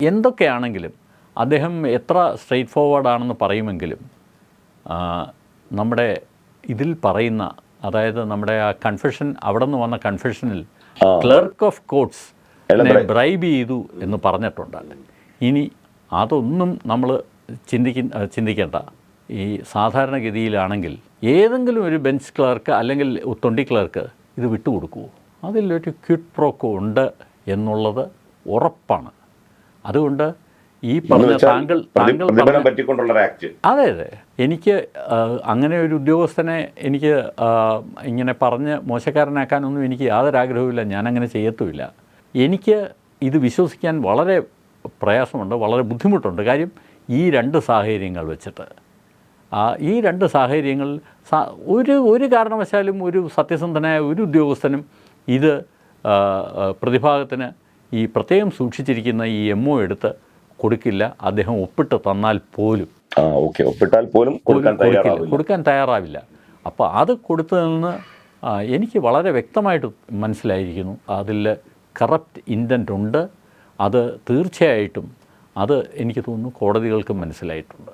എന്തൊക്കെയാണെങ്കിലും അദ്ദേഹം എത്ര സ്ട്രെയിറ്റ് ഫോർവേഡാണെന്ന് പറയുമെങ്കിലും നമ്മുടെ ഇതിൽ പറയുന്ന, അതായത് നമ്മുടെ ആ കൺഫെഷൻ, അവിടെ നിന്ന് വന്ന കൺഫെഷനിൽ ക്ലർക്ക് ഓഫ് കോർട്സ് ബ്രൈബ് ചെയ്തു എന്ന് പറഞ്ഞിട്ടുണ്ട്. ഇനി അതൊന്നും നമ്മൾ ചിന്തിക്കേണ്ട. ഈ സാധാരണഗതിയിലാണെങ്കിൽ ഏതെങ്കിലും ഒരു ബെഞ്ച് ക്ലർക്ക് അല്ലെങ്കിൽ തൊണ്ടി ക്ലർക്ക് ഇത് വിട്ടുകൊടുക്കുമോ? അതിലൊരു ക്വിഡ് പ്രോക്കോ ഉണ്ട് എന്നുള്ളത് ഉറപ്പാണ്. അതുകൊണ്ട് ഈ പറഞ്ഞ താങ്കൾ അതെ അതെ, എനിക്ക് അങ്ങനെ ഒരു ഉദ്യോഗസ്ഥനെ എനിക്ക് ഇങ്ങനെ പറഞ്ഞ് മോശക്കാരനാക്കാനൊന്നും എനിക്ക് യാതൊരു ആഗ്രഹവുമില്ല. ഞാനങ്ങനെ ചെയ്യത്തുമില്ല. എനിക്ക് ഇത് വിശ്വസിക്കാൻ വളരെ പ്രയാസമുണ്ട്, വളരെ ബുദ്ധിമുട്ടുണ്ട്. കാര്യം ഈ രണ്ട് സാഹചര്യങ്ങൾ വെച്ചിട്ട്, ഈ രണ്ട് സാഹചര്യങ്ങളിൽ ഒരു കാരണവശാലും ഒരു സത്യസന്ധനായ ഒരു ഉദ്യോഗസ്ഥനും ഇത് പ്രതിഭാഗത്തിന് ഈ പ്രത്യേകം സൂക്ഷിച്ചിരിക്കുന്ന ഈ MO എടുത്ത് കൊടുക്കില്ല. അദ്ദേഹം ഒപ്പിട്ട് തന്നാൽ പോലും കൊടുക്കാൻ തയ്യാറാവില്ല. അപ്പോൾ അത് കൊടുത്തതെന്ന് എനിക്ക് വളരെ വ്യക്തമായിട്ട് മനസ്സിലായിരിക്കുന്നു. അതിൽ കറപ്റ്റ് ഇൻറ്റൻറ്റ് ഉണ്ട്. അത് തീർച്ചയായിട്ടും അത് എനിക്ക് തോന്നുന്നു കോടതികൾക്കും മനസ്സിലായിട്ടുണ്ട്.